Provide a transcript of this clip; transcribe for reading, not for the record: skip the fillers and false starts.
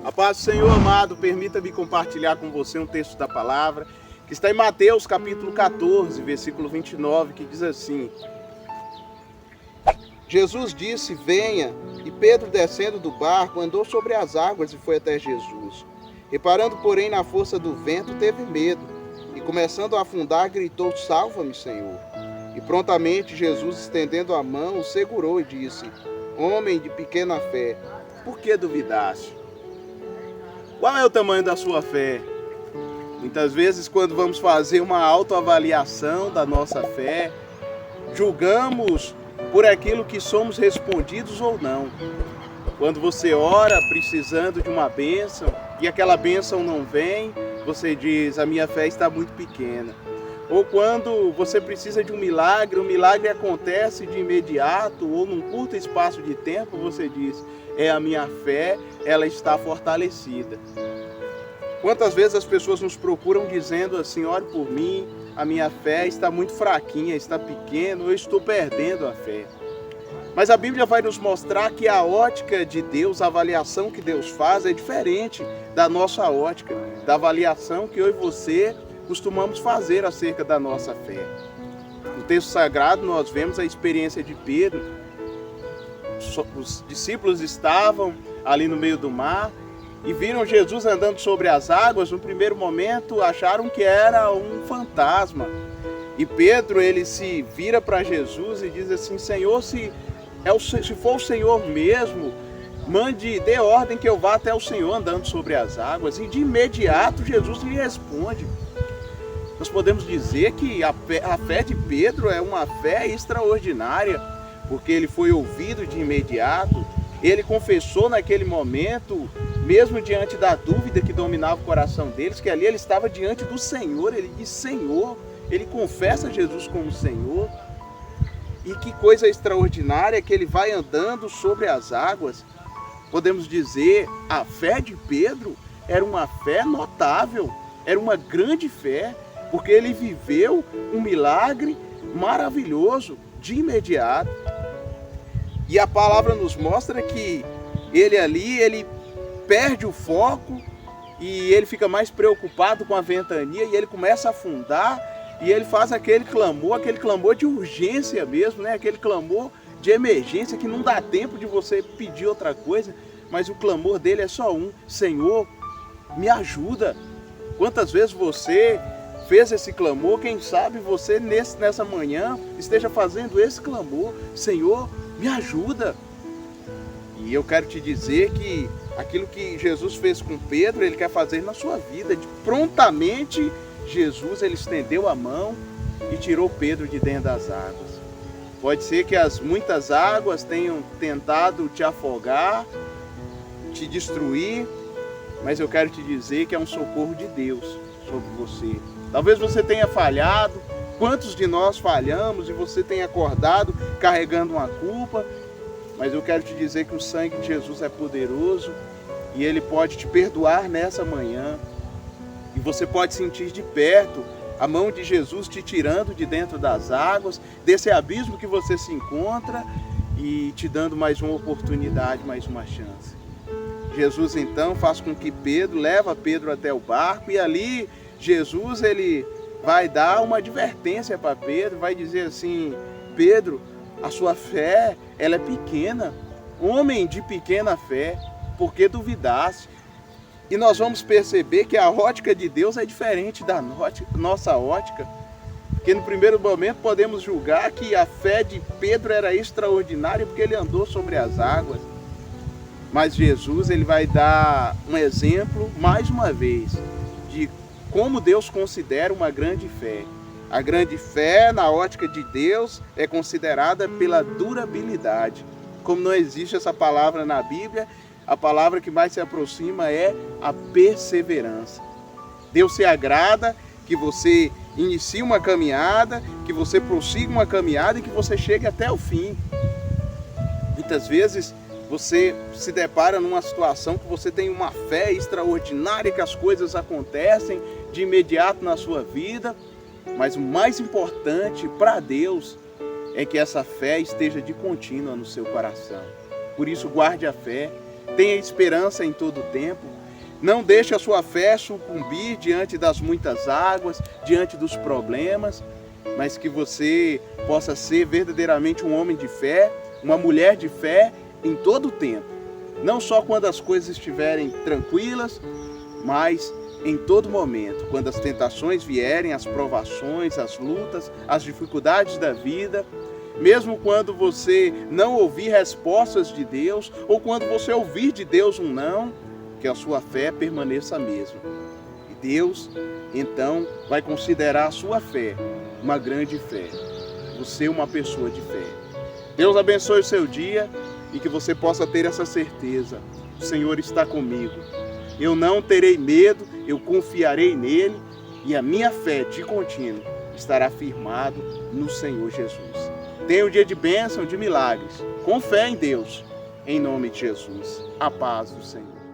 A paz do Senhor, amado, permita-me compartilhar com você um texto da palavra que está em Mateus capítulo 14, versículo 29, que diz assim: Jesus disse, venha, e Pedro, descendo do barco, andou sobre as águas e foi até Jesus. Reparando, porém, na força do vento, teve medo, e começando a afundar, gritou, salva-me, Senhor. E prontamente Jesus, estendendo a mão, o segurou e disse, homem de pequena fé, por que duvidaste? Qual é o tamanho da sua fé? Muitas vezes, quando vamos fazer uma autoavaliação da nossa fé, julgamos por aquilo que somos respondidos ou não. Quando você ora precisando de uma bênção e aquela bênção não vem, você diz, a minha fé está muito pequena. Ou quando você precisa de um milagre, o milagre acontece de imediato ou num curto espaço de tempo, você diz, a minha fé, ela está fortalecida. Quantas vezes as pessoas nos procuram dizendo assim, ore por mim, a minha fé está muito fraquinha, está pequena, eu estou perdendo a fé. Mas a Bíblia vai nos mostrar que a ótica de Deus, a avaliação que Deus faz é diferente da nossa ótica, da avaliação que eu e você costumamos fazer acerca da nossa fé. No texto sagrado nós vemos a experiência de Pedro. Os discípulos estavam ali no meio do mar e viram Jesus andando sobre as águas. No primeiro momento acharam que era um fantasma. E Pedro, ele se vira para Jesus e diz assim, Senhor, se for o Senhor mesmo, dê ordem que eu vá até o Senhor andando sobre as águas. E de imediato Jesus lhe responde. Nós podemos dizer que a fé de Pedro é uma fé extraordinária, porque ele foi ouvido de imediato, ele confessou naquele momento, mesmo diante da dúvida que dominava o coração deles, que ali ele estava diante do Senhor, ele disse Senhor, ele confessa Jesus como Senhor. E que coisa extraordinária que ele vai andando sobre as águas. Podemos dizer, a fé de Pedro era uma fé notável, era uma grande fé, porque ele viveu um milagre maravilhoso de imediato. E a palavra nos mostra que ele perde o foco e ele fica mais preocupado com a ventania e ele começa a afundar e ele faz aquele clamor de urgência mesmo, né? Aquele clamor de emergência que não dá tempo de você pedir outra coisa, mas o clamor dele é só um, Senhor, me ajuda. Quantas vezes você fez esse clamor, quem sabe você nessa manhã esteja fazendo esse clamor, Senhor, me ajuda. E eu quero te dizer que aquilo que Jesus fez com Pedro, ele quer fazer na sua vida. Prontamente, Jesus, ele estendeu a mão e tirou Pedro de dentro das águas. Pode ser que as muitas águas tenham tentado te afogar, te destruir, mas eu quero te dizer que é um socorro de Deus sobre você. Talvez você tenha falhado, quantos de nós falhamos e você tenha acordado carregando uma culpa, mas eu quero te dizer que o sangue de Jesus é poderoso e ele pode te perdoar nessa manhã. E você pode sentir de perto a mão de Jesus te tirando de dentro das águas, desse abismo que você se encontra e te dando mais uma oportunidade, mais uma chance. Jesus então faz com que leva Pedro até o barco e ali Jesus ele vai dar uma advertência para Pedro, vai dizer assim, Pedro, a sua fé ela é pequena, homem de pequena fé, por que duvidaste? E nós vamos perceber que a ótica de Deus é diferente da nossa ótica, porque no primeiro momento podemos julgar que a fé de Pedro era extraordinária porque ele andou sobre as águas, mas Jesus ele vai dar um exemplo mais uma vez de como Deus considera uma grande fé. A grande fé, na ótica de Deus, é considerada pela durabilidade. Como não existe essa palavra na Bíblia, a palavra que mais se aproxima é a perseverança. Deus se agrada que você inicie uma caminhada, que você prossiga uma caminhada e que você chegue até o fim. Muitas vezes você se depara numa situação que você tem uma fé extraordinária, que as coisas acontecem de imediato na sua vida, mas o mais importante para Deus é que essa fé esteja de contínua no seu coração. Por isso, guarde a fé, tenha esperança em todo o tempo. Não deixe a sua fé sucumbir diante das muitas águas, diante dos problemas, mas que você possa ser verdadeiramente um homem de fé, uma mulher de fé em todo o tempo. Não só quando as coisas estiverem tranquilas, mas em todo momento, quando as tentações vierem, as provações, as lutas, as dificuldades da vida, mesmo quando você não ouvir respostas de Deus, ou quando você ouvir de Deus um não, que a sua fé permaneça a mesma. E Deus, então, vai considerar a sua fé uma grande fé. Você uma pessoa de fé. Deus abençoe o seu dia e que você possa ter essa certeza. O Senhor está comigo. Eu não terei medo, eu confiarei nele e a minha fé de contínuo estará firmado no Senhor Jesus. Tenha um dia de bênção, de milagres, com fé em Deus, em nome de Jesus. A paz do Senhor.